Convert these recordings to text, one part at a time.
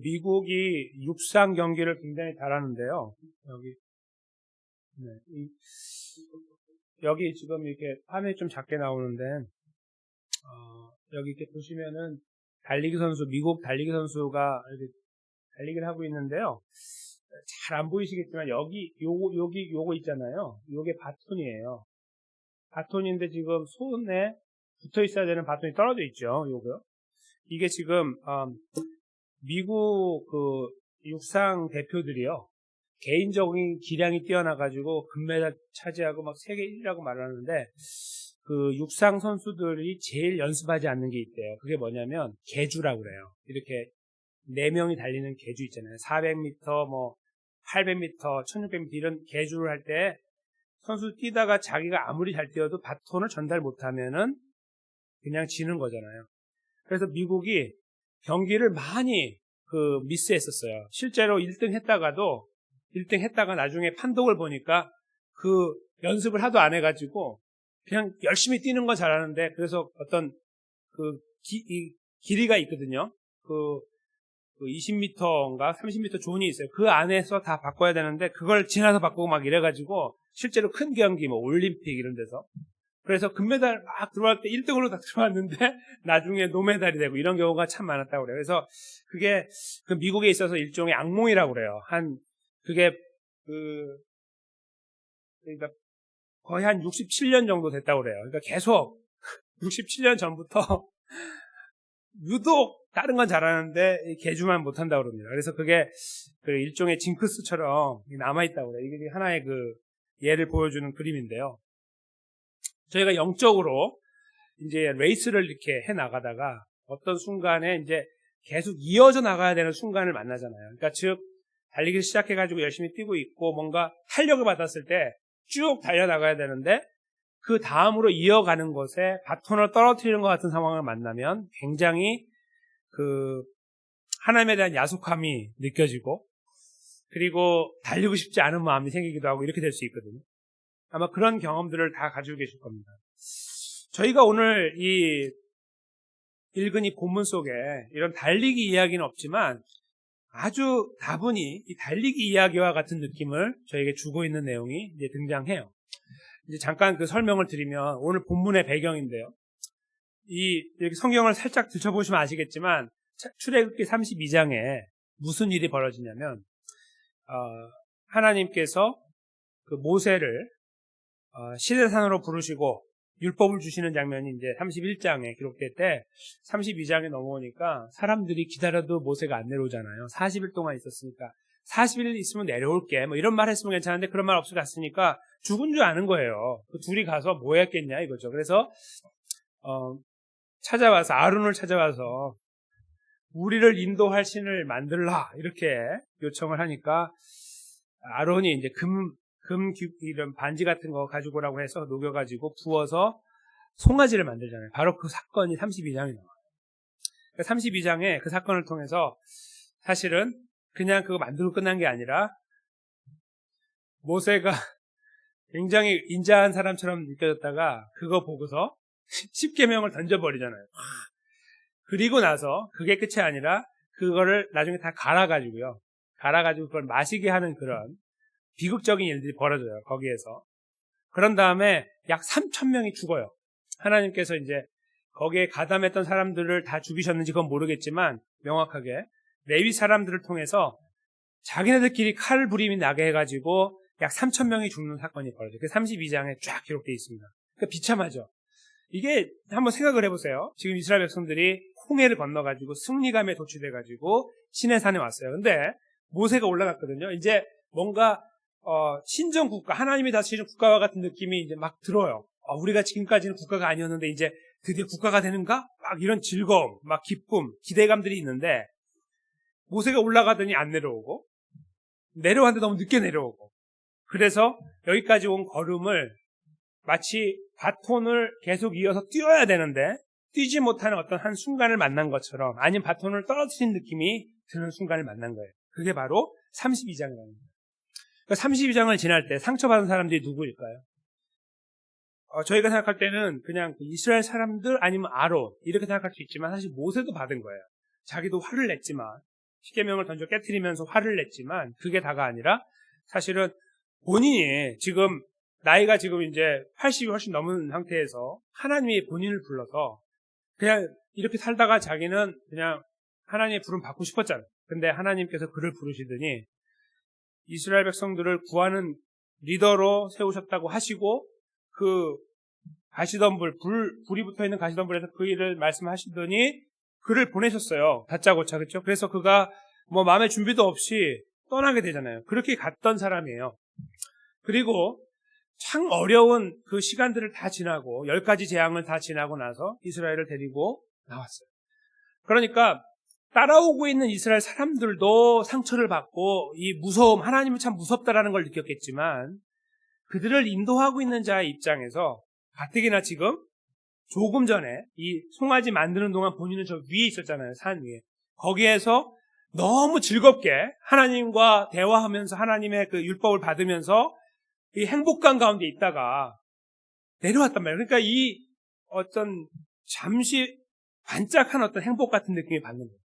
미국이 육상 경기를 굉장히 잘하는데요. 여기 지금 이렇게 화면이 좀 작게 나오는데, 여기 이렇게 보시면은 미국 달리기 선수가 이렇게 달리기를 하고 있는데요. 잘 안 보이시겠지만 요거 있잖아요. 요게 바톤이에요. 바톤인데 지금 손에 붙어 있어야 되는 바톤이 떨어져 있죠. 요거. 이게 지금, 미국 육상 대표들이요. 개인적인 기량이 뛰어나가지고 금메달 차지하고 막 세계 1위라고 말하는데, 육상 선수들이 제일 연습하지 않는 게 있대요. 그게 뭐냐면 계주라고 그래요. 이렇게 4명이 달리는 계주 있잖아요. 400m, 800m, 1600m 이런 계주를 할 때 선수 뛰다가 자기가 아무리 잘 뛰어도 바톤을 전달 못하면은 그냥 지는 거잖아요. 그래서 미국이 경기를 많이 미스했었어요. 실제로 1등 했다가 나중에 판독을 보니까 연습을 하도 안 해가지고 그냥 열심히 뛰는 건 잘하는데, 그래서 어떤 길이가 있거든요. 20m인가 30m 존이 있어요. 그 안에서 다 바꿔야 되는데 그걸 지나서 바꾸고 막 이래가지고 실제로 큰 경기 올림픽 이런 데서, 그래서 금메달 막 들어갈 때 1등으로 다 들어왔는데 나중에 노메달이 되고 이런 경우가 참 많았다고 그래요. 그래서 그게 미국에 있어서 일종의 악몽이라고 그래요. 그게 그러니까 거의 한 67년 정도 됐다고 그래요. 그러니까 계속 67년 전부터 유독 다른 건 잘하는데 계주만 못한다고 그럽니다. 그래서 그게 일종의 징크스처럼 남아있다고 그래요. 이게 하나의 예를 보여주는 그림인데요. 저희가 영적으로 이제 레이스를 이렇게 해 나가다가 어떤 순간에 이제 계속 이어져 나가야 되는 순간을 만나잖아요. 그러니까 즉 달리기를 시작해가지고 열심히 뛰고 있고 뭔가 탄력을 받았을 때 쭉 달려나가야 되는데 그 다음으로 이어가는 것에 바톤을 떨어뜨리는 것 같은 상황을 만나면 굉장히 하나님에 대한 야속함이 느껴지고, 그리고 달리고 싶지 않은 마음이 생기기도 하고 이렇게 될 수 있거든요. 아마 그런 경험들을 다 가지고 계실 겁니다. 저희가 오늘 읽은 이 본문 속에 이런 달리기 이야기는 없지만 아주 다분히 이 달리기 이야기와 같은 느낌을 저에게 주고 있는 내용이 이제 등장해요. 이제 잠깐 설명을 드리면 오늘 본문의 배경인데요. 이렇게 성경을 살짝 들춰보시면 아시겠지만 출애굽기 32장에 무슨 일이 벌어지냐면 하나님께서 모세를 시내산으로 부르시고 율법을 주시는 장면이 이제 31장에 기록될 때 32장에 넘어오니까 사람들이 기다려도 모세가 안 내려오잖아요. 40일 동안 있었으니까 40일 있으면 내려올게 이런 말 했으면 괜찮은데 그런 말 없이 갔으니까 죽은 줄 아는 거예요. 둘이 가서 뭐 했겠냐 이거죠. 그래서 아론을 찾아와서 우리를 인도할 신을 만들라 이렇게 요청을 하니까 아론이 이제 이런 반지 같은 거 가지고 오라고 해서 녹여가지고 부어서 송아지를 만들잖아요. 바로 그 사건이 32장에 나와요. 32장에 그 사건을 통해서 사실은 그냥 그거 만들고 끝난 게 아니라 모세가 굉장히 인자한 사람처럼 느껴졌다가 그거 보고서 10계명을 던져버리잖아요. 그리고 나서 그게 끝이 아니라 그거를 나중에 다 갈아가지고 그걸 마시게 하는 그런 비극적인 일들이 벌어져요. 거기에서. 그런 다음에 약 3,000명이 죽어요. 하나님께서 이제 거기에 가담했던 사람들을 다 죽이셨는지 그건 모르겠지만 명확하게 레위 사람들을 통해서 자기네들끼리 칼 부림이 나게 해가지고 약 3,000명이 죽는 사건이 벌어져요. 그 32장에 쫙 기록되어 있습니다. 그러니까 비참하죠. 이게 한번 생각을 해보세요. 지금 이스라엘 백성들이 홍해를 건너가지고 승리감에 도취돼가지고 시내산에 왔어요. 근데 모세가 올라갔거든요. 이제 뭔가 신정 국가, 하나님이 다스리는 국가와 같은 느낌이 이제 막 들어요. 우리가 지금까지는 국가가 아니었는데 이제 드디어 국가가 되는가? 막 이런 즐거움, 막 기쁨, 기대감들이 있는데 모세가 올라가더니 안 내려오고 내려왔는데 너무 늦게 내려오고 그래서 여기까지 온 걸음을 마치 바톤을 계속 이어서 뛰어야 되는데 뛰지 못하는 어떤 한 순간을 만난 것처럼 아니면 바톤을 떨어뜨린 느낌이 드는 순간을 만난 거예요. 그게 바로 32장이라는 거예요. 32장을 지날 때 상처받은 사람들이 누구일까요? 저희가 생각할 때는 그냥 이스라엘 사람들 아니면 아론 이렇게 생각할 수 있지만 사실 모세도 받은 거예요. 자기도 화를 냈지만 십계명을 던져 깨트리면서 화를 냈지만 그게 다가 아니라 사실은 본인이 지금 나이가 지금 이제 80이 훨씬 넘은 상태에서 하나님이 본인을 불러서 그냥 이렇게 살다가 자기는 그냥 하나님의 부름 받고 싶었잖아요. 근데 하나님께서 그를 부르시더니 이스라엘 백성들을 구하는 리더로 세우셨다고 하시고 그 가시던 불이 붙어있는 가시던 불에서 그 일을 말씀하시더니 그를 보내셨어요. 다짜고짜, 그렇죠? 그래서 그가 뭐 마음의 준비도 없이 떠나게 되잖아요. 그렇게 갔던 사람이에요. 그리고 참 어려운 그 시간들을 다 지나고 10가지 재앙을 다 지나고 나서 이스라엘을 데리고 나왔어요. 그러니까 따라오고 있는 이스라엘 사람들도 상처를 받고 이 무서움, 하나님은 참 무섭다라는 걸 느꼈겠지만 그들을 인도하고 있는 자의 입장에서 가뜩이나 지금 조금 전에 이 송아지 만드는 동안 본인은 저 위에 있었잖아요. 산 위에. 거기에서 너무 즐겁게 하나님과 대화하면서 하나님의 그 율법을 받으면서 이 행복감 가운데 있다가 내려왔단 말이에요. 그러니까 이 어떤 잠시 반짝한 어떤 행복 같은 느낌이 받는 거예요.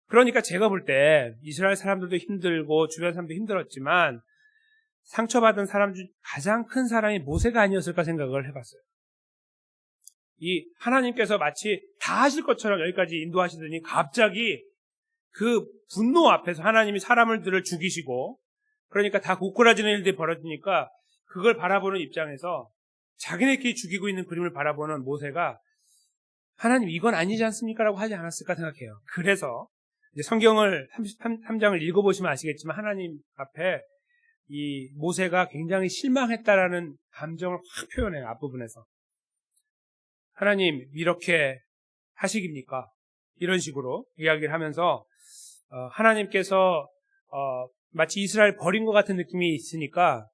그러니까 제가 볼 때 이스라엘 사람들도 힘들고 주변 사람도 힘들었지만 상처받은 사람 중 가장 큰 사람이 모세가 아니었을까 생각을 해봤어요. 이 하나님께서 마치 다 하실 것처럼 여기까지 인도하시더니 갑자기 그 분노 앞에서 하나님이 사람들을 죽이시고 그러니까 다 고꾸라지는 일들이 벌어지니까 그걸 바라보는 입장에서 자기네끼리 죽이고 있는 그림을 바라보는 모세가 하나님 이건 아니지 않습니까? 라고 하지 않았을까 생각해요. 그래서 이제 성경을 33장을 읽어보시면 아시겠지만 하나님 앞에 이 모세가 굉장히 실망했다라는 감정을 확 표현해요. 앞부분에서. 하나님 이렇게 하시깁니까? 이런 식으로 이야기를 하면서 하나님께서 마치 이스라엘 버린 것 같은 느낌이 있으니까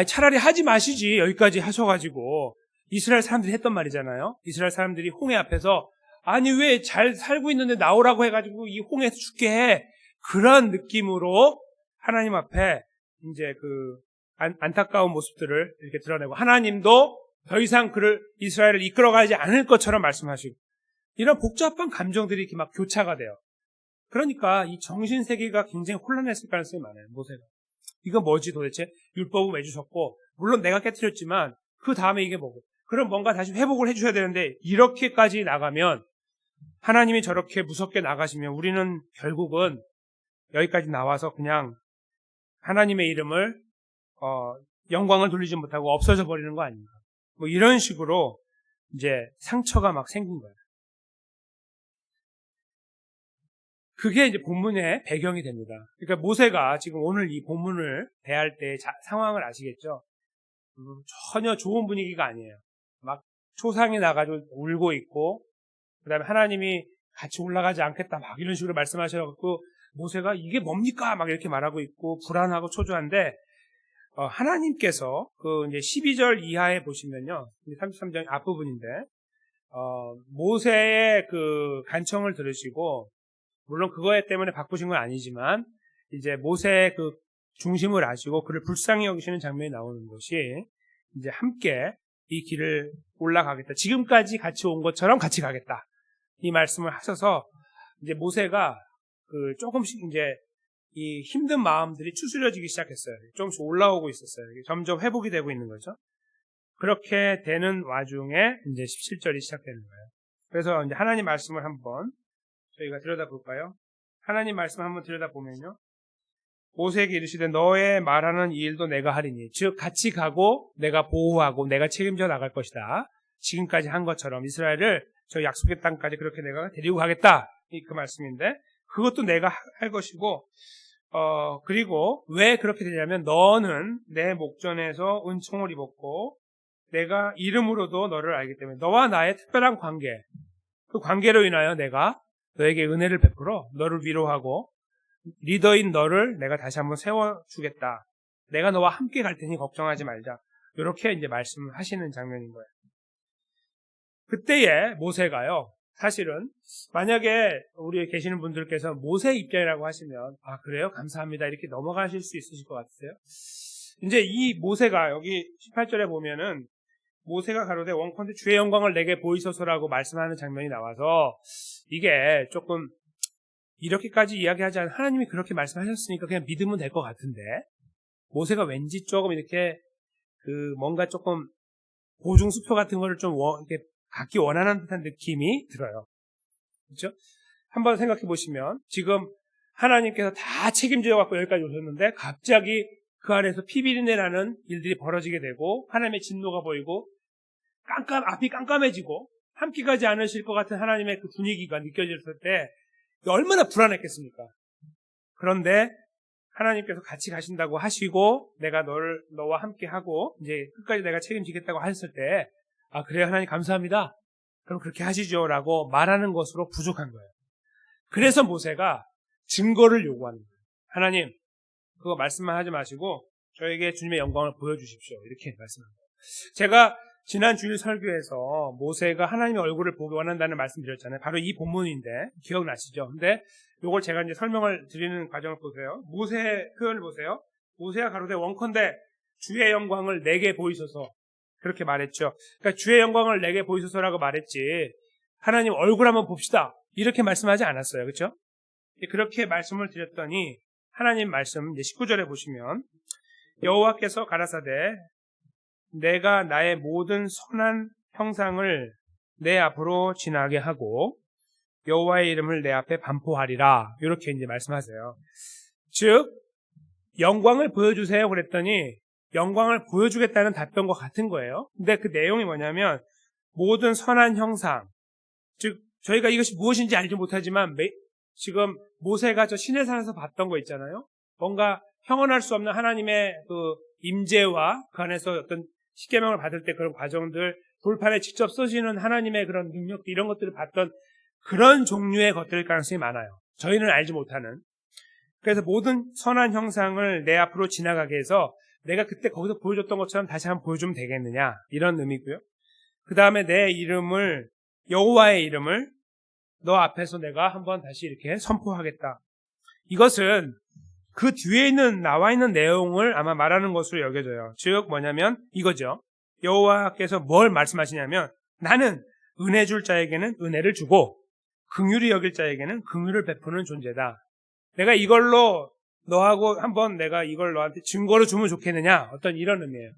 차라리 하지 마시지 여기까지 하셔가지고 이스라엘 사람들이 했던 말이잖아요. 이스라엘 사람들이 홍해 앞에서 아니 왜 잘 살고 있는데 나오라고 해가지고 이 홍해에서 죽게 해. 그런 느낌으로 하나님 앞에 이제 그 안타까운 모습들을 이렇게 드러내고 하나님도 더 이상 그를 이스라엘을 이끌어가지 않을 것처럼 말씀하시고 이런 복잡한 감정들이 이렇게 막 교차가 돼요. 그러니까 이 정신세계가 굉장히 혼란했을 가능성이 많아요. 모세가. 이거 뭐지 도대체? 율법은 왜 주셨고 물론 내가 깨트렸지만 그 다음에 이게 뭐고 그럼 뭔가 다시 회복을 해주셔야 되는데 이렇게까지 나가면 하나님이 저렇게 무섭게 나가시면 우리는 결국은 여기까지 나와서 그냥 하나님의 이름을 영광을 돌리지 못하고 없어져 버리는 거 아닌가. 뭐 이런 식으로 이제 상처가 막 생긴 거예요. 그게 이제 본문의 배경이 됩니다. 그러니까 모세가 지금 오늘 이 본문을 대할 때 상황을 아시겠죠? 전혀 좋은 분위기가 아니에요. 막 초상이 나가지고 울고 있고 그 다음에 하나님이 같이 올라가지 않겠다 막 이런 식으로 말씀하셔갖고 모세가 이게 뭡니까? 막 이렇게 말하고 있고 불안하고 초조한데 하나님께서 그 이제 12절 이하에 보시면요. 33장 앞부분인데 모세의 그 간청을 들으시고 물론 그거에 때문에 바꾸신 건 아니지만 이제 모세의 그 중심을 아시고 그를 불쌍히 여기시는 장면이 나오는 것이 이제 함께 이 길을 올라가겠다. 지금까지 같이 온 것처럼 같이 가겠다. 이 말씀을 하셔서 이제 모세가 그 조금씩 이제 이 힘든 마음들이 추스려지기 시작했어요. 조금씩 올라오고 있었어요. 점점 회복이 되고 있는 거죠. 그렇게 되는 와중에 이제 17절이 시작되는 거예요. 그래서 이제 하나님 말씀을 한번 저희가 들여다볼까요? 하나님 말씀 한번 들여다보면요. 모세에게 이르시되 너의 말하는 이 일도 내가 하리니 즉 같이 가고 내가 보호하고 내가 책임져 나갈 것이다. 지금까지 한 것처럼 이스라엘을 저 약속의 땅까지 그렇게 내가 데리고 가겠다. 그 말씀인데 그것도 내가 할 것이고 그리고 왜 그렇게 되냐면 너는 내 목전에서 은총을 입었고 내가 이름으로도 너를 알기 때문에 너와 나의 특별한 관계 그 관계로 인하여 내가 너에게 은혜를 베풀어 너를 위로하고 리더인 너를 내가 다시 한번 세워주겠다. 내가 너와 함께 갈 테니 걱정하지 말자. 이렇게 이제 말씀을 하시는 장면인 거예요. 그때에 모세가요. 사실은 만약에 우리에 계시는 분들께서 모세 입장이라고 하시면 그래요? 감사합니다. 이렇게 넘어가실 수 있으실 것 같으세요? 이제 이 모세가 여기 18절에 보면은 모세가 가로되 원컨대 주의 영광을 내게 보이소서라고 말씀하는 장면이 나와서 이게 조금 이렇게까지 이야기하지 않은 하나님이 그렇게 말씀하셨으니까 그냥 믿으면 될 것 같은데 모세가 왠지 조금 이렇게 뭔가 조금 보증수표 같은 거를 좀 이렇게 갖기 원하는 듯한 느낌이 들어요. 그렇죠? 한번 생각해 보시면 지금 하나님께서 다 책임져 갖고 여기까지 오셨는데 갑자기 그 안에서 피비린내 나는 일들이 벌어지게 되고 하나님의 진노가 보이고 앞이 깜깜해지고 함께 가지 않으실 것 같은 하나님의 그 분위기가 느껴졌을 때 얼마나 불안했겠습니까? 그런데 하나님께서 같이 가신다고 하시고 내가 너와 함께 하고 이제 끝까지 내가 책임지겠다고 하셨을 때 그래요 하나님 감사합니다. 그럼 그렇게 하시죠 라고 말하는 것으로 부족한 거예요. 그래서 모세가 증거를 요구하는 거예요. 하나님 그거 말씀만 하지 마시고 저에게 주님의 영광을 보여주십시오. 이렇게 말씀합니다. 제가 지난 주일 설교에서 모세가 하나님의 얼굴을 보기 원한다는 말씀 드렸잖아요. 바로 이 본문인데 기억나시죠? 근데 이걸 제가 이제 설명을 드리는 과정을 보세요. 모세의 표현을 보세요. 모세가 가로되 원컨대 주의 영광을 내게 보이소서 그렇게 말했죠. 그러니까 주의 영광을 내게 보이소서라고 말했지 하나님 얼굴 한번 봅시다 이렇게 말씀하지 않았어요. 그렇죠? 그렇게 말씀을 드렸더니 하나님 말씀 이제 19절에 보시면 여호와께서 가라사대 내가 나의 모든 선한 형상을 내 앞으로 지나게 하고 여호와의 이름을 내 앞에 반포하리라 이렇게 이제 말씀하세요. 즉 영광을 보여주세요 그랬더니 영광을 보여주겠다는 답변과 같은 거예요. 근데 그 내용이 뭐냐면 모든 선한 형상 즉 저희가 이것이 무엇인지 알지 못하지만 지금 모세가 저 시내산에서 봤던 거 있잖아요. 뭔가 형언할 수 없는 하나님의 그 임재와 그 안에서 어떤 십계명을 받을 때 그런 과정들 돌판에 직접 쓰시는 하나님의 그런 능력 이런 것들을 봤던 그런 종류의 것들일 가능성이 많아요. 저희는 알지 못하는. 그래서 모든 선한 형상을 내 앞으로 지나가게 해서 내가 그때 거기서 보여줬던 것처럼 다시 한번 보여주면 되겠느냐 이런 의미고요. 그 다음에 내 이름을 여호와의 이름을 너 앞에서 내가 한번 다시 이렇게 선포하겠다. 이것은 그 뒤에 나와 있는 내용을 아마 말하는 것으로 여겨져요. 즉 뭐냐면 이거죠. 여호와께서 뭘 말씀하시냐면 나는 은혜 줄 자에게는 은혜를 주고 긍휼히 여길 자에게는 긍휼을 베푸는 존재다. 내가 이걸로 너하고 한번 내가 이걸 너한테 증거로 주면 좋겠느냐 어떤 이런 의미예요.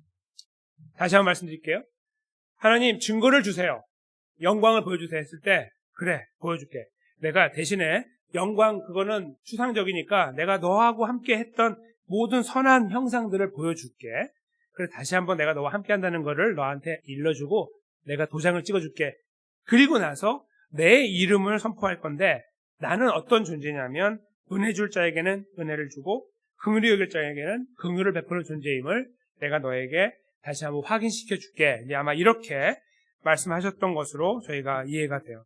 다시 한번 말씀드릴게요. 하나님 증거를 주세요. 영광을 보여주세요 했을 때 그래 보여줄게. 내가 대신에 영광 그거는 추상적이니까 내가 너하고 함께 했던 모든 선한 형상들을 보여줄게. 그래 다시 한번 내가 너와 함께 한다는 거를 너한테 일러주고 내가 도장을 찍어줄게. 그리고 나서 내 이름을 선포할 건데 나는 어떤 존재냐면 은혜 줄 자에게는 은혜를 주고 긍휼히 여길 자에게는 긍휼을 베푸는 존재임을 내가 너에게 다시 한번 확인시켜 줄게. 아마 이렇게 말씀하셨던 것으로 저희가 이해가 돼요.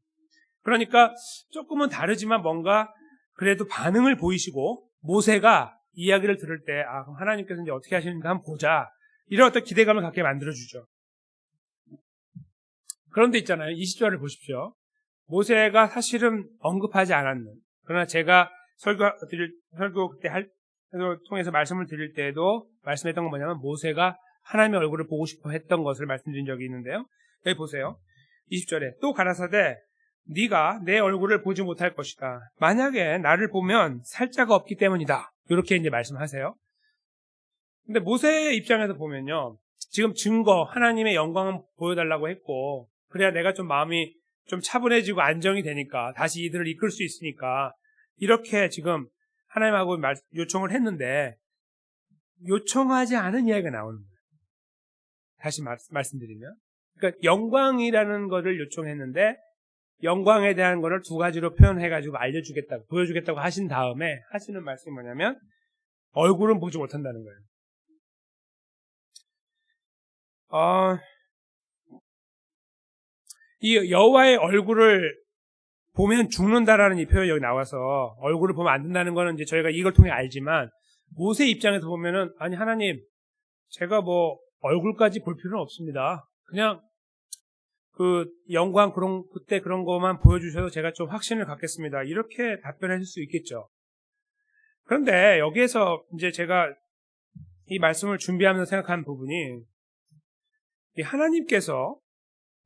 그러니까 조금은 다르지만 뭔가 그래도 반응을 보이시고 모세가 이야기를 들을 때 그럼 하나님께서 이제 어떻게 하시는가 한번 보자. 이런 어떤 기대감을 갖게 만들어주죠. 그런데 있잖아요. 20절을 보십시오. 모세가 사실은 언급하지 않았는 그러나 제가 설교 그때 통해서 말씀을 드릴 때에도 말씀했던 건 뭐냐면 모세가 하나님의 얼굴을 보고 싶어 했던 것을 말씀드린 적이 있는데요. 여기 보세요. 20절에 또 가라사대 네가 내 얼굴을 보지 못할 것이다. 만약에 나를 보면 살자가 없기 때문이다. 이렇게 이제 말씀하세요. 근데 모세의 입장에서 보면요. 지금 증거, 하나님의 영광은 보여달라고 했고, 그래야 내가 좀 마음이 좀 차분해지고 안정이 되니까, 다시 이들을 이끌 수 있으니까, 이렇게 지금 하나님하고 요청을 했는데, 요청하지 않은 이야기가 나오는 거예요. 다시 말씀드리면. 그러니까 영광이라는 거를 요청했는데, 영광에 대한 거를 두 가지로 표현해가지고 알려주겠다고, 보여주겠다고 하신 다음에 하시는 말씀이 뭐냐면, 얼굴은 보지 못한다는 거예요. 이 여호와의 얼굴을 보면 죽는다라는 이 표현이 여기 나와서 얼굴을 보면 안 된다는 거는 이제 저희가 이걸 통해 알지만 모세 입장에서 보면은 아니 하나님 제가 뭐 얼굴까지 볼 필요는 없습니다. 그냥 그 영광 그때 그런 것만 보여주셔도 제가 좀 확신을 갖겠습니다. 이렇게 답변하실 수 있겠죠. 그런데 여기에서 이제 제가 이 말씀을 준비하면서 생각한 부분이 이 하나님께서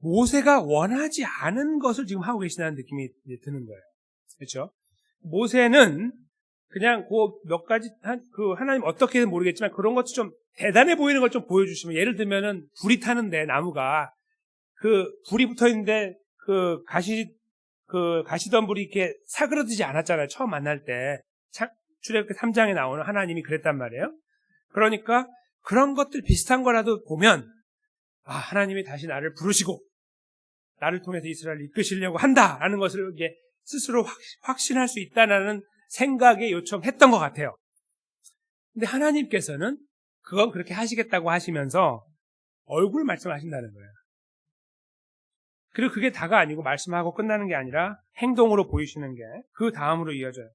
모세가 원하지 않은 것을 지금 하고 계시다는 느낌이 드는 거예요. 그렇죠? 모세는 그냥 그 몇 가지 하나님 어떻게든 모르겠지만 그런 것도 좀 대단해 보이는 걸 좀 보여주시면, 예를 들면은 불이 타는데 나무가 불이 붙어 있는데 가시덤불이 이렇게 사그러지지 않았잖아요. 처음 만날 때 출애굽기 3장에 나오는 하나님이 그랬단 말이에요. 그러니까 그런 것들 비슷한 거라도 보면 하나님이 다시 나를 부르시고 나를 통해서 이스라엘을 이끄시려고 한다라는 것을 이게 스스로 확신할 수 있다는 생각에 요청했던 것 같아요. 근데 하나님께서는 그건 그렇게 하시겠다고 하시면서 얼굴 말씀하신다는 거예요. 그리고 그게 다가 아니고 말씀하고 끝나는 게 아니라 행동으로 보이시는 게 그 다음으로 이어져요.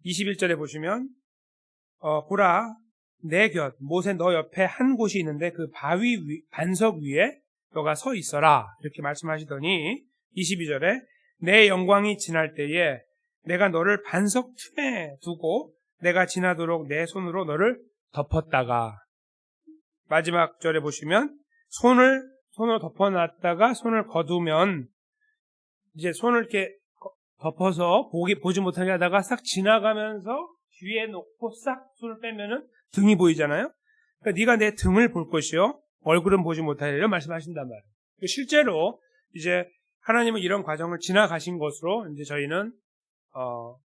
21절에 보시면 보라 내 곁 모세 너 옆에 한 곳이 있는데 그 반석 위에 너가 서 있어라 이렇게 말씀하시더니 22절에 내 영광이 지날 때에 내가 너를 반석 틈에 두고 내가 지나도록 내 손으로 너를 덮었다가, 마지막 절에 보시면 손으로 덮어놨다가 손을 거두면 이제 손을 이렇게 덮어서 보지 못하게 하다가 싹 지나가면서 뒤에 놓고 싹 손을 빼면은 등이 보이잖아요. 그러니까 네가 내 등을 볼 것이요 얼굴은 보지 못하리라 이런 말씀하신단 말이에요. 실제로 이제 하나님은 이런 과정을 지나가신 것으로 이제 저희는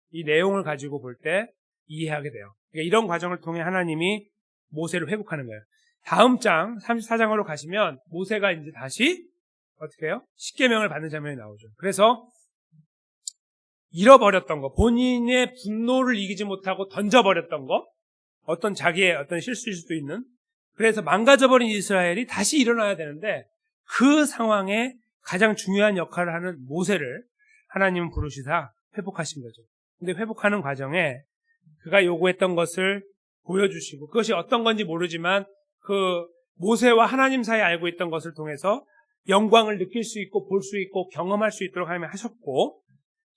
이 내용을 가지고 볼 때 이해하게 돼요. 그러니까 이런 과정을 통해 하나님이 모세를 회복하는 거예요. 다음 장 34장으로 가시면 모세가 이제 다시 어떻게 해요? 십계명을 받는 장면이 나오죠. 그래서 잃어버렸던 거, 본인의 분노를 이기지 못하고 던져버렸던 거, 어떤 자기의 어떤 실수일 수도 있는, 그래서 망가져버린 이스라엘이 다시 일어나야 되는데 그 상황에 가장 중요한 역할을 하는 모세를 하나님은 부르시사 회복하신 거죠. 근데 회복하는 과정에 그가 요구했던 것을 보여주시고, 그것이 어떤 건지 모르지만 그 모세와 하나님 사이에 알고 있던 것을 통해서 영광을 느낄 수 있고 볼 수 있고 경험할 수 있도록 하나님 하셨고,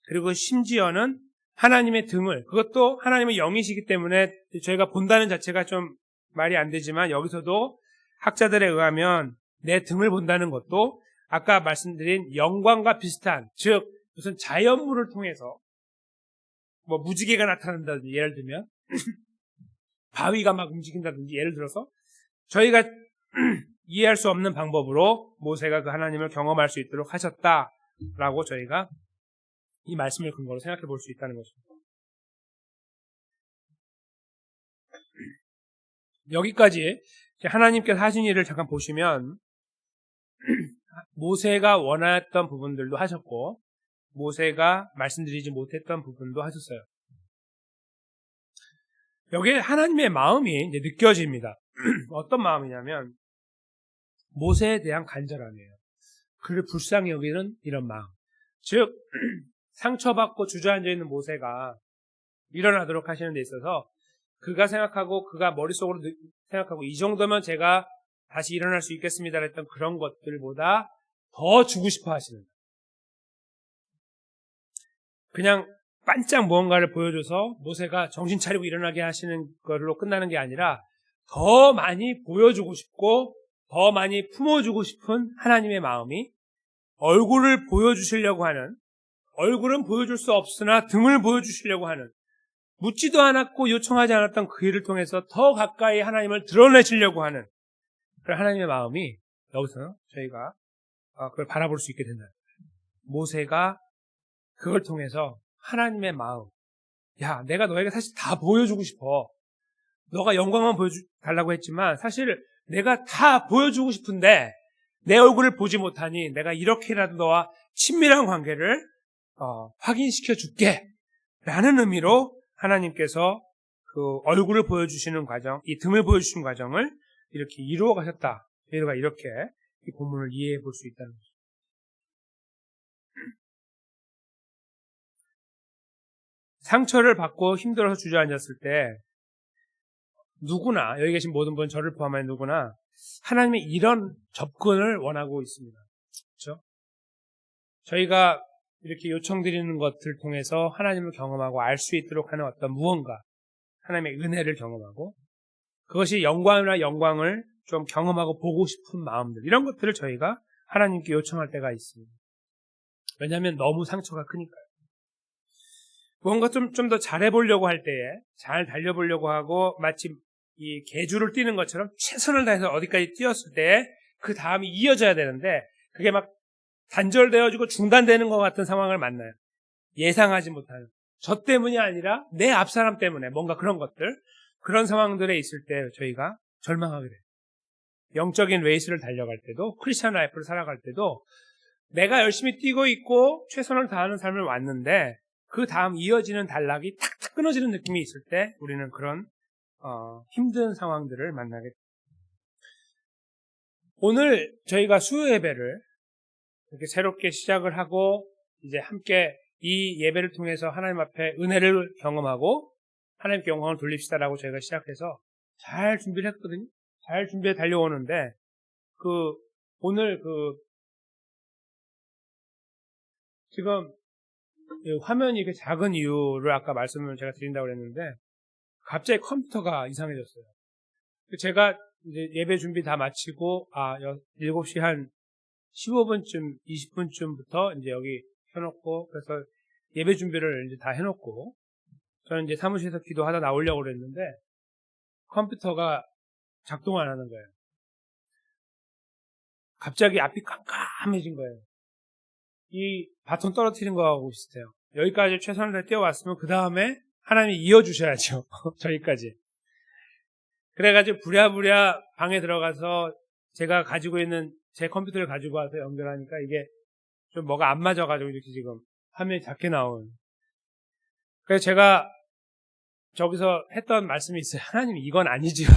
그리고 심지어는 하나님의 등을, 그것도 하나님의 영이시기 때문에 저희가 본다는 자체가 좀 말이 안 되지만 여기서도 학자들에 의하면 내 등을 본다는 것도 아까 말씀드린 영광과 비슷한, 즉 무슨 자연물을 통해서 뭐 무지개가 나타난다든지, 예를 들면 바위가 막 움직인다든지, 예를 들어서 저희가 이해할 수 없는 방법으로 모세가 그 하나님을 경험할 수 있도록 하셨다라고 저희가 이 말씀을 근거로 생각해 볼 수 있다는 것입니다. 여기까지 하나님께서 하신 일을 잠깐 보시면 모세가 원했던 부분들도 하셨고 모세가 말씀드리지 못했던 부분도 하셨어요. 여기에 하나님의 마음이 이제 느껴집니다. 어떤 마음이냐면 모세에 대한 간절함이에요. 그를 불쌍히 여기는 이런 마음. 즉 상처받고 주저앉아 있는 모세가 일어나도록 하시는 데 있어서 그가 생각하고 그가 머릿속으로 생각하고 이 정도면 제가 다시 일어날 수 있겠습니다 했던 그런 것들보다 더 주고 싶어 하시는 거예요. 그냥 반짝 무언가를 보여줘서 모세가 정신 차리고 일어나게 하시는 걸로 끝나는 게 아니라 더 많이 보여주고 싶고 더 많이 품어주고 싶은 하나님의 마음이 얼굴을 보여주시려고 하는, 얼굴은 보여줄 수 없으나 등을 보여주시려고 하는, 묻지도 않았고 요청하지 않았던 그 일을 통해서 더 가까이 하나님을 드러내시려고 하는 그런 하나님의 마음이 여기서 저희가 그걸 바라볼 수 있게 된다. 모세가 그걸 통해서 하나님의 마음, 야, 내가 너에게 사실 다 보여주고 싶어. 너가 영광만 보여달라고 했지만 사실 내가 다 보여주고 싶은데 내 얼굴을 보지 못하니 내가 이렇게라도 너와 친밀한 관계를 확인시켜 줄게 라는 의미로 하나님께서 그 얼굴을 보여주시는 과정, 이 등을 보여주시는 과정을 이렇게 이루어 가셨다. 저희가 이렇게 이 본문을 이해해 볼 수 있다는 거죠. 상처를 받고 힘들어서 주저앉았을 때 누구나, 여기 계신 모든 분, 저를 포함한 누구나 하나님의 이런 접근을 원하고 있습니다. 그렇죠? 저희가 이렇게 요청드리는 것들을 통해서 하나님을 경험하고 알 수 있도록 하는 어떤 무언가, 하나님의 은혜를 경험하고 그것이 영광이나 영광을 좀 경험하고 보고 싶은 마음들, 이런 것들을 저희가 하나님께 요청할 때가 있습니다. 왜냐하면 너무 상처가 크니까요. 뭔가 좀 더 잘해보려고 할 때에, 잘 달려보려고 하고 마치 이 계주를 뛰는 것처럼 최선을 다해서 어디까지 뛰었을 때 그 다음이 이어져야 되는데 그게 막 단절되어지고 중단되는 것 같은 상황을 만나요. 예상하지 못하는. 저 때문이 아니라 내 앞사람 때문에 뭔가 그런 것들, 그런 상황들에 있을 때 저희가 절망하게 돼요. 영적인 레이스를 달려갈 때도, 크리스천 라이프를 살아갈 때도 내가 열심히 뛰고 있고 최선을 다하는 삶을 왔는데 그 다음 이어지는 단락이 탁탁 끊어지는 느낌이 있을 때 우리는 그런 힘든 상황들을 만나게 됩니다. 오늘 저희가 수요 예배를 이렇게 새롭게 시작을 하고 이제 함께 이 예배를 통해서 하나님 앞에 은혜를 경험하고 하나님께 영광을 돌립시다라고 저희가 시작해서 잘 준비를 했거든요. 잘 준비해 달려오는데 오늘 지금 화면이 이렇게 작은 이유를 아까 말씀을 제가 드린다고 그랬는데 갑자기 컴퓨터가 이상해졌어요. 제가 이제 예배 준비 다 마치고 7시 한 15분쯤 20분쯤부터 이제 여기 켜놓고 그래서 예배 준비를 이제 다 해놓고 저는 이제 사무실에서 기도하다 나오려고 그랬는데 컴퓨터가 작동 안 하는 거예요. 갑자기 앞이 깜깜해진 거예요. 이 바톤 떨어뜨린 거하고 비슷해요. 여기까지 최선을 다해 뛰어왔으면 그 다음에 하나님이 이어주셔야죠. 저기까지. 그래가지고 부랴부랴 방에 들어가서 제가 가지고 있는 제 컴퓨터를 가지고 와서 연결하니까 이게 좀 뭐가 안 맞아가지고 이렇게 지금 화면이 작게 나온. 그래서 제가 저기서 했던 말씀이 있어요. 하나님 이건 아니지요.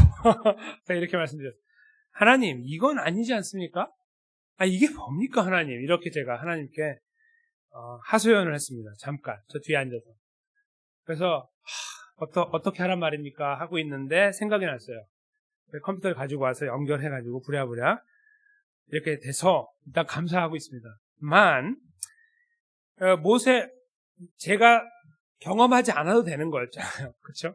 제가 이렇게 말씀드렸어요. 하나님 이건 아니지 않습니까? 이게 뭡니까 하나님? 이렇게 제가 하나님께 하소연을 했습니다. 잠깐 저 뒤에 앉아서. 그래서 어떻게 하란 말입니까? 하고 있는데 생각이 났어요. 컴퓨터를 가지고 와서 연결해가지고 부랴부랴 이렇게 돼서 일단 감사하고 있습니다. 제가 경험하지 않아도 되는 거였잖아요. 그렇죠?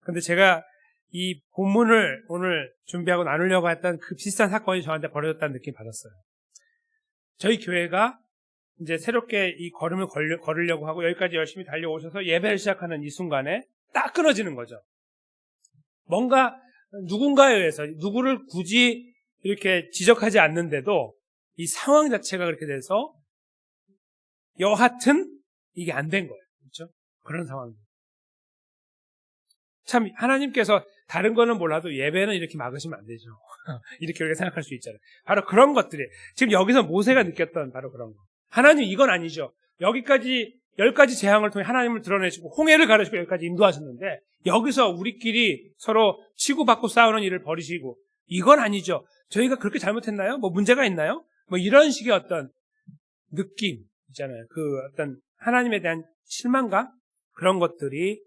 근데 제가 이 본문을 오늘 준비하고 나누려고 했던 그 비슷한 사건이 저한테 벌어졌다는 느낌 받았어요. 저희 교회가 이제 새롭게 이 걸음을 걸으려고 하고 여기까지 열심히 달려오셔서 예배를 시작하는 이 순간에 딱 끊어지는 거죠. 뭔가 누군가에 의해서 누구를 굳이 이렇게 지적하지 않는데도 이 상황 자체가 그렇게 돼서 여하튼 이게 안 된 거예요. 그렇죠? 그런 상황들. 참 하나님께서 다른 거는 몰라도 예배는 이렇게 막으시면 안 되죠. 이렇게 우리가 생각할 수 있잖아요. 바로 그런 것들이 지금 여기서 모세가 느꼈던 바로 그런 거. 하나님 이건 아니죠. 여기까지 10가지 재앙을 통해 하나님을 드러내시고 홍해를 가르시고 여기까지 인도하셨는데 여기서 우리끼리 서로 치고받고 싸우는 일을 벌이시고 이건 아니죠. 저희가 그렇게 잘못했나요? 뭐 문제가 있나요? 뭐 이런 식의 어떤 느낌 있잖아요. 그 어떤 하나님에 대한 실망감 그런 것들이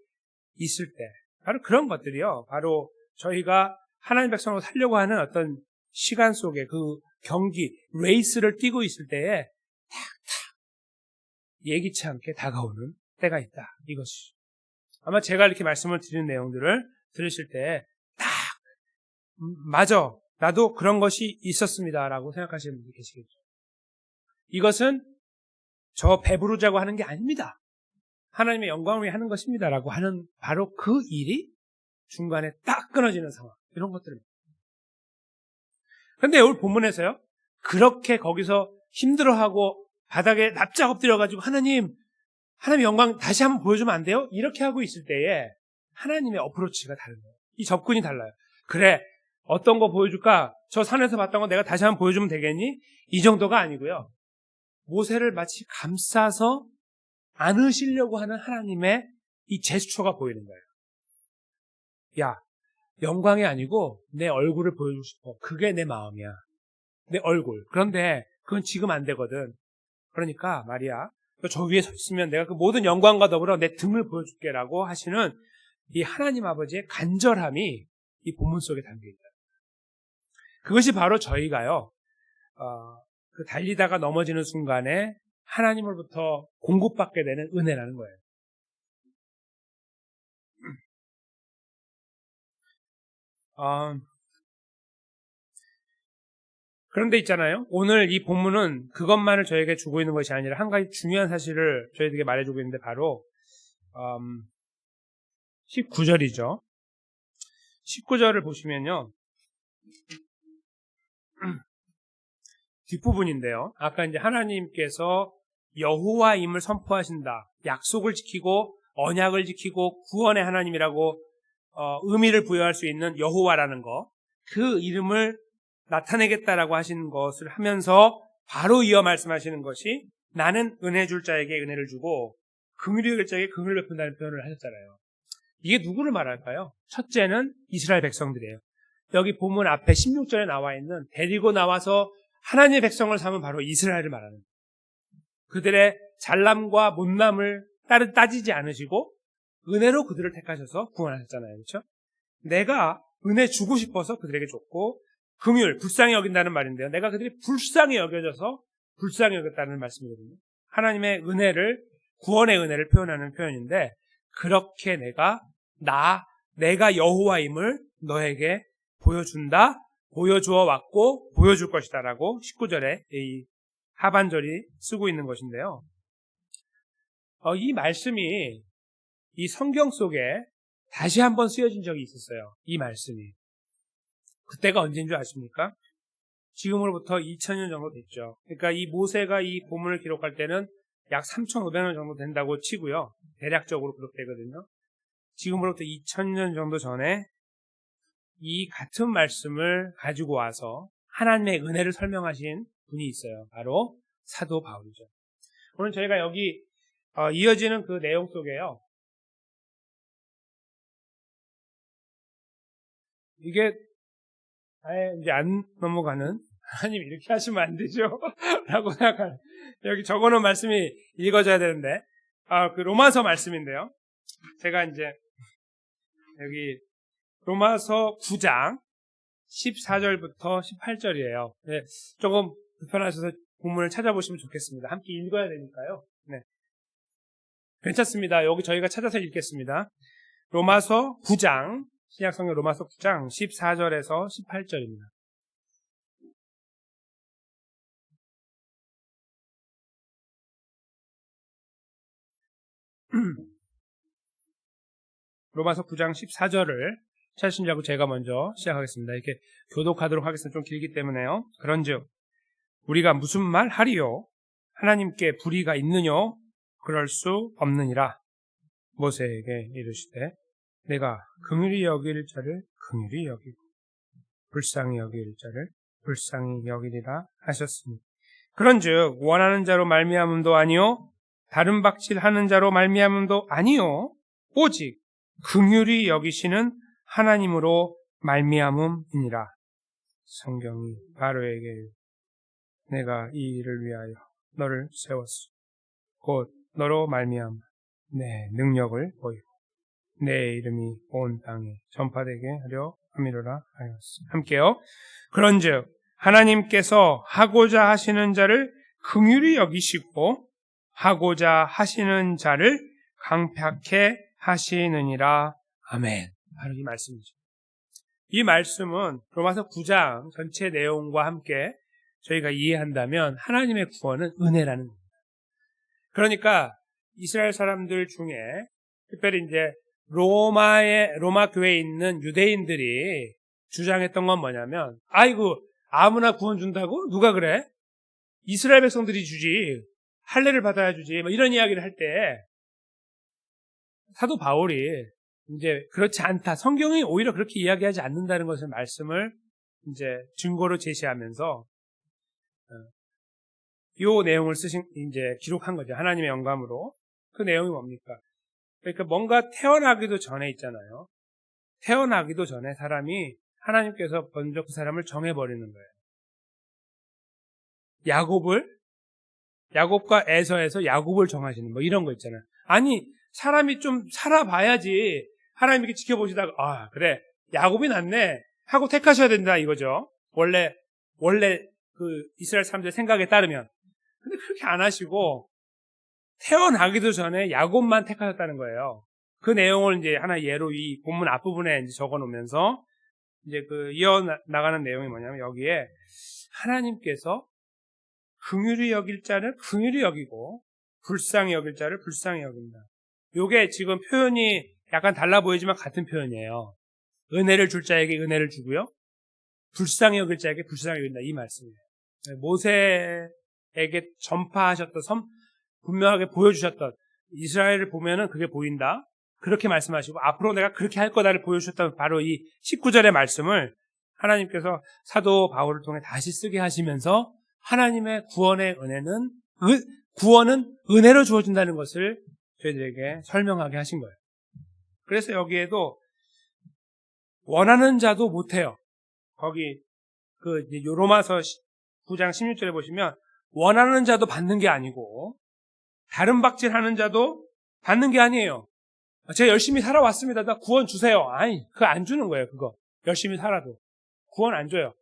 있을 때 바로 그런 것들이요. 바로 저희가 하나님 백성으로 살려고 하는 어떤 시간 속에 그 경기, 레이스를 뛰고 있을 때에 탁탁 예기치 않게 다가오는 때가 있다. 이것이. 아마 제가 이렇게 말씀을 드리는 내용들을 들으실 때 딱 맞아. 나도 그런 것이 있었습니다라고 생각하시는 분이 계시겠죠. 이것은 저 배부르자고 하는 게 아닙니다. 하나님의 영광을 위해 하는 것입니다라고 하는 바로 그 일이 중간에 딱 끊어지는 상황. 이런 것들입니다. 그런데 오늘 본문에서요. 그렇게 거기서 힘들어하고 바닥에 납작 엎드려가지고 하나님 영광 다시 한번 보여주면 안 돼요? 이렇게 하고 있을 때에 하나님의 어프로치가 다른 거예요. 이 접근이 달라요. 그래, 어떤 거 보여줄까? 저 산에서 봤던 거 내가 다시 한번 보여주면 되겠니? 이 정도가 아니고요. 모세를 마치 감싸서 안으시려고 하는 하나님의 이 제스처가 보이는 거예요. 야, 영광이 아니고 내 얼굴을 보여주고 싶어. 그게 내 마음이야. 내 얼굴. 그런데 그건 지금 안 되거든. 그러니까 말이야. 저 위에 서 있으면 내가 그 모든 영광과 더불어 내 등을 보여줄게라고 하시는 이 하나님 아버지의 간절함이 이 본문 속에 담겨있다. 그것이 바로 저희가요. 그 달리다가 넘어지는 순간에 하나님으로부터 공급받게 되는 은혜라는 거예요. 그런데 있잖아요. 오늘 이 본문은 그것만을 저에게 주고 있는 것이 아니라 한 가지 중요한 사실을 저희에게 말해주고 있는데 바로 19절이죠. 19절을 보시면요. 뒷부분인데요. 아까 이제 하나님께서 여호와임을 선포하신다. 약속을 지키고 언약을 지키고 구원의 하나님이라고 의미를 부여할 수 있는 여호와라는 거. 그 이름을 나타내겠다라고 하신 것을 하면서 바로 이어 말씀하시는 것이 나는 은혜 줄 자에게 은혜를 주고 긍휼히 여길 자에게 긍휼을 베푼다는 표현을 하셨잖아요. 이게 누구를 말할까요? 첫째는 이스라엘 백성들이에요. 여기 본문 앞에 16절에 나와 있는 데리고 나와서 하나님의 백성을 삼은 바로 이스라엘을 말하는 거예요. 그들의 잘남과 못남을 따지지 않으시고 은혜로 그들을 택하셔서 구원하셨잖아요. 그렇죠? 내가 은혜 주고 싶어서 그들에게 줬고 긍휼, 불쌍히 여긴다는 말인데요. 내가 그들이 불쌍히 여겨져서 불쌍히 여겼다는 말씀이거든요. 하나님의 은혜를, 구원의 은혜를 표현하는 표현인데 그렇게 내가 여호와임을 너에게 보여준다, 보여주어 왔고 보여줄 것이다 라고 19절에 이 하반절이 쓰고 있는 것인데요. 이 말씀이 이 성경 속에 다시 한번 쓰여진 적이 있었어요. 이 말씀이. 그때가 언제인 줄 아십니까? 지금으로부터 2000년 정도 됐죠. 그러니까 이 모세가 이 본문을 기록할 때는 약 3500년 정도 된다고 치고요. 대략적으로 그렇게 되거든요. 지금으로부터 2000년 정도 전에 이 같은 말씀을 가지고 와서 하나님의 은혜를 설명하신 분이 있어요. 바로 사도 바울이죠. 오늘 저희가 여기 이어지는 그 내용 속에요. 이게 아예 이제 안 넘어가는 하나님 이렇게 하시면 안 되죠. 라고 생각하는 여기 적어놓은 말씀이 읽어져야 되는데 그 로마서 말씀인데요. 제가 이제 여기 로마서 9장 14절부터 18절이에요. 네, 조금 불편하셔서 본문을 찾아보시면 좋겠습니다. 함께 읽어야 되니까요. 네. 괜찮습니다. 여기 저희가 찾아서 읽겠습니다. 로마서 9장, 신약성경 로마서 9장 14절에서 18절입니다. 로마서 9장 14절을 찾으시냐고 제가 먼저 시작하겠습니다. 이렇게 교독하도록 하겠습니다. 좀 길기 때문에요. 그런즉 우리가 무슨 말 하리요? 하나님께 불의가 있느뇨? 그럴 수 없느니라. 모세에게 이르시되 내가 긍휼히 여길 자를 긍휼히 여기고 불쌍히 여길 자를 불쌍히 여기리라 하셨으니 그런즉 원하는 자로 말미암음도 아니요 다른 박질하는 자로 말미암음도 아니요 오직 긍휼히 여기시는 하나님으로 말미암음이니라. 성경이 바로에게 내가 이 일을 위하여 너를 세웠으니 곧 너로 말미암아 내 능력을 보이고 내 이름이 온 땅에 전파되게 하려 함이로라 하였으니 함께요. 그런즉 하나님께서 하고자 하시는 자를 긍휼히 여기시고 하고자 하시는 자를 강팍해 하시느니라. 아멘. 바로 이 말씀이죠. 이 말씀은 로마서 9장 전체 내용과 함께 저희가 이해한다면 하나님의 구원은 은혜라는 겁니다. 그러니까 이스라엘 사람들 중에 특별히 이제 로마 교회에 있는 유대인들이 주장했던 건 뭐냐면 아이고 아무나 구원 준다고? 누가 그래? 이스라엘 백성들이 주지. 할례를 받아야 주지. 뭐 이런 이야기를 할 때 사도 바울이 이제 그렇지 않다. 성경이 오히려 그렇게 이야기하지 않는다는 것을 말씀을 이제 증거로 제시하면서 요 내용을 이제 기록한 거죠. 하나님의 영감으로. 그 내용이 뭡니까? 그러니까 뭔가 태어나기도 전에 있잖아요. 태어나기도 전에 사람이 하나님께서 먼저 그 사람을 정해버리는 거예요. 야곱과 에서에서 야곱을 정하시는 뭐 이런 거 있잖아요. 아니 사람이 좀 살아봐야지 하나님 이렇게 지켜보시다가 아 그래 야곱이 낫네 하고 택하셔야 된다 이거죠. 원래 그 이스라엘 사람들의 생각에 따르면. 근데 그렇게 안 하시고 태어나기도 전에 야곱만 택하셨다는 거예요. 그 내용을 이제 하나 예로 이 본문 앞부분에 이제 적어 놓으면서 이제 이어나가는 내용이 뭐냐면 여기에 하나님께서 긍휼히 여길 자를 긍휼히 여기고 불쌍히 여길 자를 불쌍히 여긴다. 요게 지금 표현이 약간 달라 보이지만 같은 표현이에요. 은혜를 줄 자에게 은혜를 주고요. 불쌍히 여길 자에게 불쌍히 여긴다. 이 말씀이에요. 모세에게 전파하셨던 분명하게 보여주셨던 이스라엘을 보면은 그게 보인다. 그렇게 말씀하시고 앞으로 내가 그렇게 할 거다를 보여주셨던 바로 이 19절의 말씀을 하나님께서 사도 바울을 통해 다시 쓰게 하시면서 하나님의 구원의 구원은 은혜로 주어진다는 것을 저희들에게 설명하게 하신 거예요. 그래서 여기에도 원하는 자도 못해요. 거기 로마서 9장 16절에 보시면 원하는 자도 받는 게 아니고 다른 박질하는 자도 받는 게 아니에요. 제가 열심히 살아왔습니다. 나 구원 주세요. 아니, 그거 안 주는 거예요. 그거 열심히 살아도 구원 안 줘요.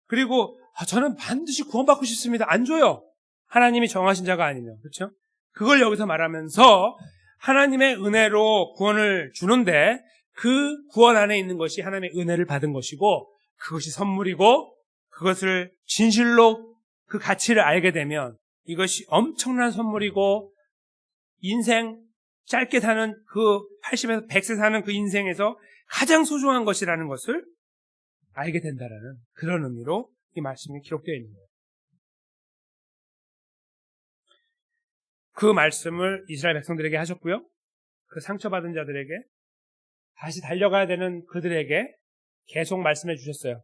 그리고 저는 반드시 구원받고 싶습니다. 안 줘요. 하나님이 정하신 자가 아니면. 그렇죠? 그걸 여기서 말하면서 하나님의 은혜로 구원을 주는데 그 구원 안에 있는 것이 하나님의 은혜를 받은 것이고 그것이 선물이고 그것을 진실로 그 가치를 알게 되면 이것이 엄청난 선물이고 인생 짧게 사는 80에서 100세 사는 그 인생에서 가장 소중한 것이라는 것을 알게 된다라는 그런 의미로 이 말씀이 기록되어 있는 거예요. 그 말씀을 이스라엘 백성들에게 하셨고요. 그 상처받은 자들에게 다시 달려가야 되는 그들에게 계속 말씀해 주셨어요.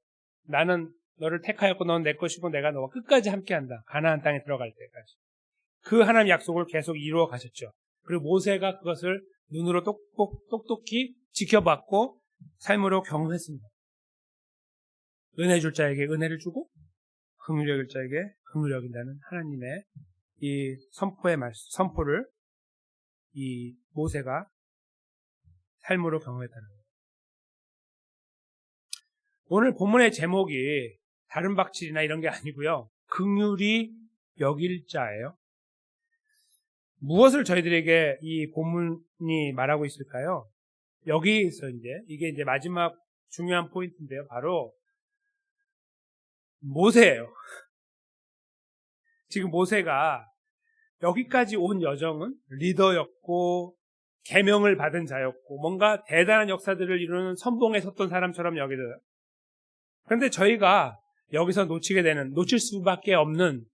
나는 너를 택하였고 너는 내 것이고 내가 너와 끝까지 함께한다. 가나안 땅에 들어갈 때까지. 그 하나님 약속을 계속 이루어 가셨죠. 그리고 모세가 그것을 눈으로 똑똑히 지켜봤고 삶으로 경험했습니다. 은혜 줄 자에게 은혜를 주고 긍휼히 여길 자에게 긍휼히 여긴다는 하나님의 이 선포를 이 모세가 삶으로 경험했다는 거예요. 오늘 본문의 제목이 다른 박질이나 이런 게 아니고요. 긍휼히 여길 자예요. 무엇을 저희들에게 이 본문이 말하고 있을까요? 여기서 이게 이제 마지막 중요한 포인트인데요. 바로 모세예요. 지금 모세가 여기까지 온 여정은 리더였고 계명을 받은 자였고 뭔가 대단한 역사들을 이루는 선봉에 섰던 사람처럼 여기져요. 그런데 저희가 여기서 놓칠 수밖에 없는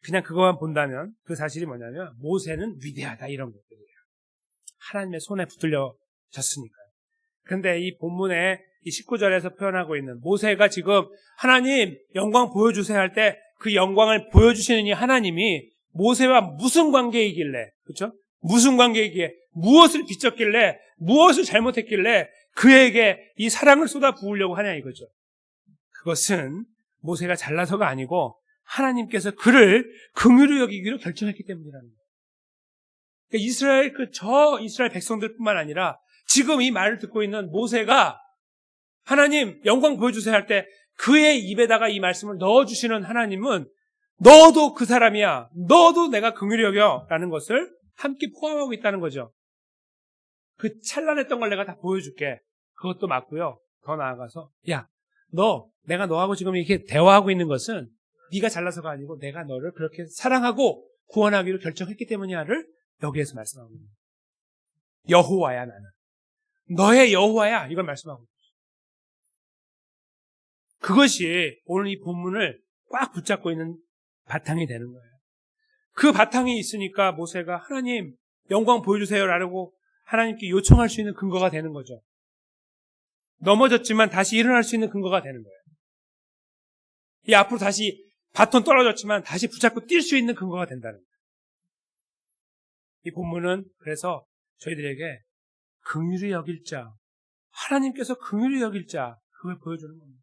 그냥 그것만 본다면 그 사실이 뭐냐면 모세는 위대하다 이런 것들이에요. 하나님의 손에 붙들려졌으니까요. 그런데 이 본문의 이 19절에서 표현하고 있는 모세가 지금 하나님 영광 보여주세요 할 때 그 영광을 보여주시는 이 하나님이 모세와 무슨 관계이길래, 그렇죠? 무슨 관계이기에 무엇을 빚졌길래 무엇을 잘못했길래 그에게 이 사랑을 쏟아 부으려고 하냐 이거죠. 그것은 모세가 잘나서가 아니고 하나님께서 그를 긍휼히 여기기로 결정했기 때문이라는 거예요. 그러니까 이스라엘 백성들뿐만 아니라 지금 이 말을 듣고 있는 모세가 하나님 영광 보여주세요 할 때 그의 입에다가 이 말씀을 넣어주시는 하나님은 너도 그 사람이야. 너도 내가 긍휼히 여겨 라는 것을 함께 포함하고 있다는 거죠. 그 찬란했던 걸 내가 다 보여줄게. 그것도 맞고요. 더 나아가서 내가 너하고 지금 이렇게 대화하고 있는 것은 네가 잘나서가 아니고 내가 너를 그렇게 사랑하고 구원하기로 결정했기 때문이야를 여기에서 말씀하고 있는 거예요. 여호와야 나는. 너의 여호와야 이걸 말씀하고 있어요. 그것이 오늘 이 본문을 꽉 붙잡고 있는 바탕이 되는 거예요. 그 바탕이 있으니까 모세가 하나님 영광 보여주세요라고 하나님께 요청할 수 있는 근거가 되는 거죠. 넘어졌지만 다시 일어날 수 있는 근거가 되는 거예요. 이 앞으로 다시 바톤 떨어졌지만 다시 붙잡고 뛸 수 있는 근거가 된다는 거예요. 이 본문은 그래서 저희들에게 긍휼히 여길 자, 하나님께서 긍휼히 여길 자 그걸 보여주는 겁니다.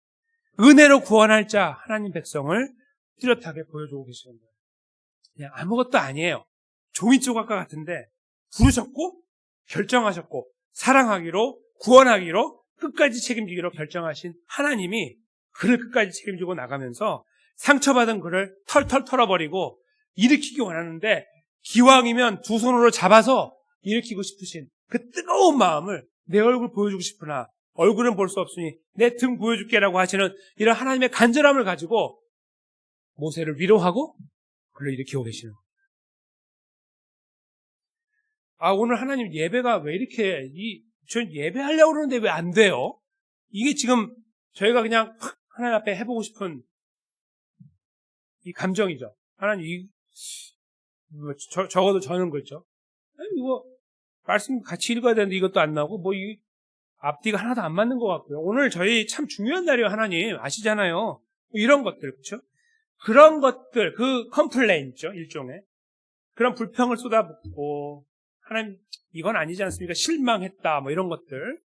은혜로 구원할 자 하나님 백성을 뚜렷하게 보여주고 계시는 거예요. 그냥 아무것도 아니에요. 종이 조각과 같은데 부르셨고 결정하셨고 사랑하기로 구원하기로 끝까지 책임지기로 결정하신 하나님이 그를 끝까지 책임지고 나가면서 상처받은 그를 털털 털어버리고 일으키기 원하는데 기왕이면 두 손으로 잡아서 일으키고 싶으신 그 뜨거운 마음을 내 얼굴 보여주고 싶으나 얼굴은 볼 수 없으니 내 등 보여줄게라고 하시는 이런 하나님의 간절함을 가지고 모세를 위로하고 불러일으키고 계시는 거예요. 오늘 하나님 예배가 왜 이렇게, 전 예배하려고 그러는데 왜 안 돼요? 이게 지금 저희가 그냥 하나님 앞에 해보고 싶은 이 감정이죠. 하나님, 적어도 저는 그렇죠. 이거 말씀 같이 읽어야 되는데 이것도 안 나오고, 이 앞뒤가 하나도 안 맞는 것 같고요. 오늘 저희 참 중요한 날이에요, 하나님. 아시잖아요. 이런 것들, 그렇죠? 그런 것들, 그 컴플레인 있죠, 일종의. 그런 불평을 쏟아붓고, 하나님, 이건 아니지 않습니까? 실망했다, 이런 것들.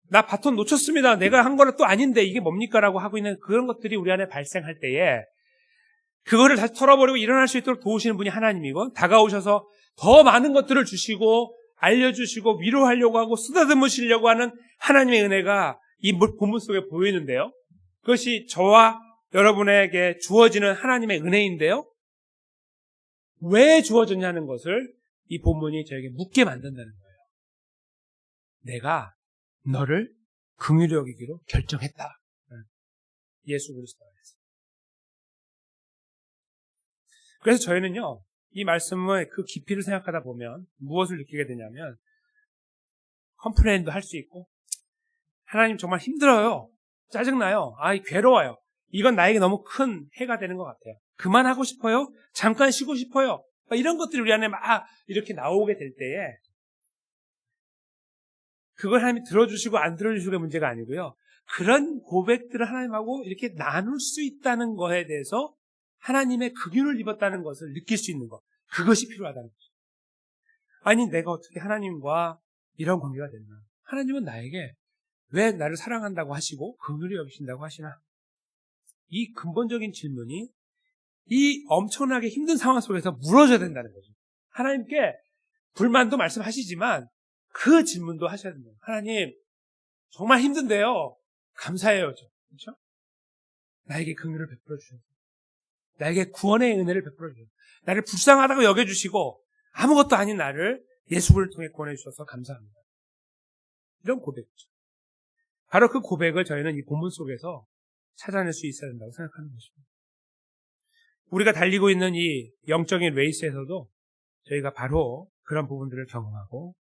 나 바톤 놓쳤습니다. 내가 한 거는 또 아닌데 이게 뭡니까? 라고 하고 있는 그런 것들이 우리 안에 발생할 때에 그거를 다시 털어버리고 일어날 수 있도록 도우시는 분이 하나님이고, 다가오셔서 더 많은 것들을 주시고 알려주시고 위로하려고 하고 쓰다듬으시려고 하는 하나님의 은혜가 이 본문 속에 보이는데요. 그것이 저와 여러분에게 주어지는 하나님의 은혜인데요. 왜 주어졌냐는 것을 이 본문이 저에게 묻게 만든다는 거예요. 내가 너를 긍휼히 여기기로 결정했다. 예수 그리스도 안에서. 그래서 저희는요, 이 말씀의 그 깊이를 생각하다 보면 무엇을 느끼게 되냐면, 컴플레인도 할 수 있고, 하나님 정말 힘들어요. 짜증나요. 괴로워요. 이건 나에게 너무 큰 해가 되는 것 같아요. 그만하고 싶어요. 잠깐 쉬고 싶어요. 이런 것들이 우리 안에 막 이렇게 나오게 될 때에 그걸 하나님이 들어주시고 안 들어주시고의 문제가 아니고요. 그런 고백들을 하나님하고 이렇게 나눌 수 있다는 것에 대해서 하나님의 긍휼을 입었다는 것을 느낄 수 있는 것. 그것이 필요하다는 거죠. 아니, 내가 어떻게 하나님과 이런 관계가 됐나? 하나님은 나에게 왜 나를 사랑한다고 하시고 긍휼히 여기신다고 하시나? 이 근본적인 질문이 이 엄청나게 힘든 상황 속에서 물어져야 된다는 거죠. 하나님께 불만도 말씀하시지만 그 질문도 하셔야 됩니다. 하나님, 정말 힘든데요. 감사해요. 그렇죠? 나에게 긍휼을 베풀어 주셔서, 나에게 구원의 은혜를 베풀어 주셔서, 나를 불쌍하다고 여겨주시고 아무것도 아닌 나를 예수를 통해 구원해 주셔서 감사합니다. 이런 고백이죠. 바로 그 고백을 저희는 이 본문 속에서 찾아낼 수 있어야 된다고 생각하는 것입니다. 우리가 달리고 있는 이 영적인 레이스에서도 저희가 바로 그런 부분들을 경험하고,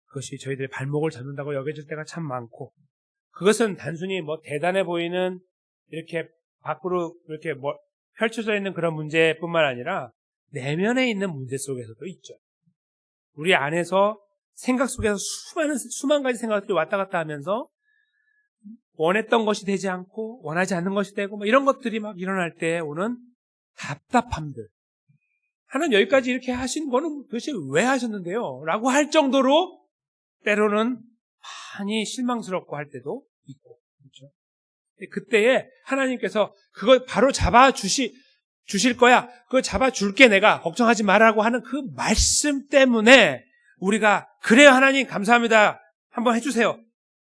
그것이 저희들의 발목을 잡는다고 여겨질 때가 참 많고, 그것은 단순히 대단해 보이는 이렇게 밖으로 이렇게 펼쳐져 있는 그런 문제뿐만 아니라 내면에 있는 문제 속에서도 있죠. 우리 안에서 생각 속에서 수만 가지 생각들이 왔다 갔다 하면서 원했던 것이 되지 않고 원하지 않는 것이 되고 이런 것들이 막 일어날 때 오는 답답함들. 하나님 여기까지 이렇게 하신 거는 도대체 왜 하셨는데요? 라고 할 정도로 때로는 많이 실망스럽고 할 때도 있고, 그렇죠? 그때에 하나님께서 그걸 바로 주실 거야. 그거 잡아줄게 내가. 걱정하지 말라고 하는 그 말씀 때문에 우리가 그래요 하나님 감사합니다. 한번 해주세요.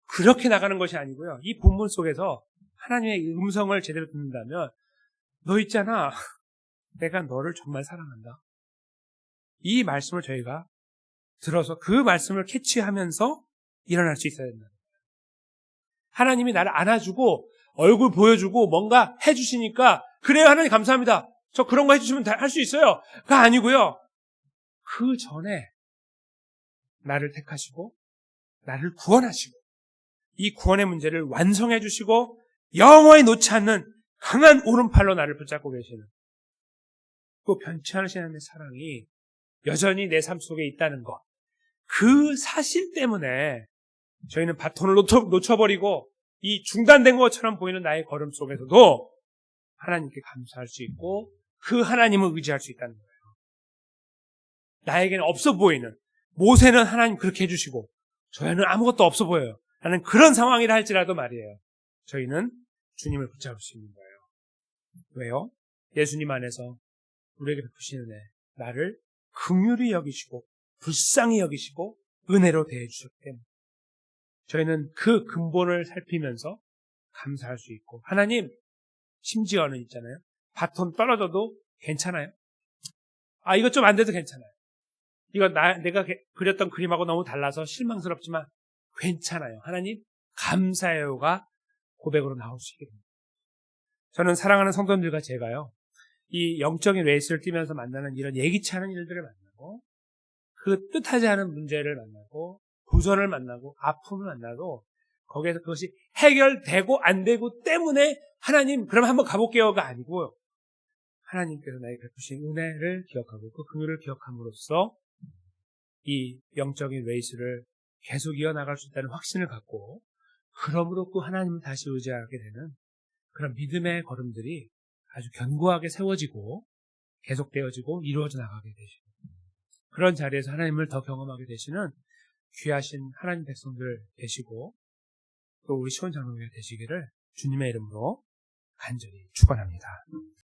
그렇게 나가는 것이 아니고요. 이 본문 속에서 하나님의 음성을 제대로 듣는다면, 너 있잖아. 내가 너를 정말 사랑한다. 이 말씀을 저희가 들어서 그 말씀을 캐치하면서 일어날 수 있어야 된다. 하나님이 나를 안아주고 얼굴 보여주고 뭔가 해주시니까 그래요 하나님 감사합니다. 저 그런 거 해주시면 할 수 있어요. 그거 아니고요. 그 전에 나를 택하시고 나를 구원하시고 이 구원의 문제를 완성해 주시고 영원히 놓지 않는 강한 오른팔로 나를 붙잡고 계시는 그 변치 않으신 하나님의 사랑이 여전히 내 삶 속에 있다는 것. 그 사실 때문에 저희는 바톤을 놓쳐버리고 이 중단된 것처럼 보이는 나의 걸음 속에서도 하나님께 감사할 수 있고 그 하나님을 의지할 수 있다는 거예요. 나에게는 없어 보이는, 모세는 하나님 그렇게 해주시고 저희는 아무것도 없어 보여요. 라는 그런 상황이라 할지라도 말이에요. 저희는 주님을 붙잡을 수 있는 거예요. 왜요? 예수님 안에서 우리에게 베푸시는 은혜, 나를 긍휼히 여기시고 불쌍히 여기시고 은혜로 대해주셨기 때문에 저희는 그 근본을 살피면서 감사할 수 있고, 하나님 심지어는 있잖아요. 바톤 떨어져도 괜찮아요. 이거 좀 안 돼도 괜찮아요. 이거 내가 그렸던 그림하고 너무 달라서 실망스럽지만 괜찮아요. 하나님 감사해요가 고백으로 나올 수 있게 됩니다. 저는 사랑하는 성도님들과 제가요, 이 영적인 레이스를 뛰면서 만나는 이런 예기치 않은 일들을 만나고, 그 뜻하지 않은 문제를 만나고, 부전을 만나고, 아픔을 만나도, 거기에서 그것이 해결되고 안 되고 때문에 하나님, 그럼 한번 가볼게요가 아니고요. 하나님께서 나에게 베푸신 은혜를 기억하고 그 긍휼을 기억함으로써 이 영적인 레이스를 계속 이어나갈 수 있다는 확신을 갖고, 그러므로 그 하나님을 다시 의지하게 되는 그런 믿음의 걸음들이 아주 견고하게 세워지고 계속되어지고 이루어져 나가게 되시고, 그런 자리에서 하나님을 더 경험하게 되시는 귀하신 하나님 백성들 되시고, 또 우리 시원장로가 되시기를 주님의 이름으로 간절히 축원합니다.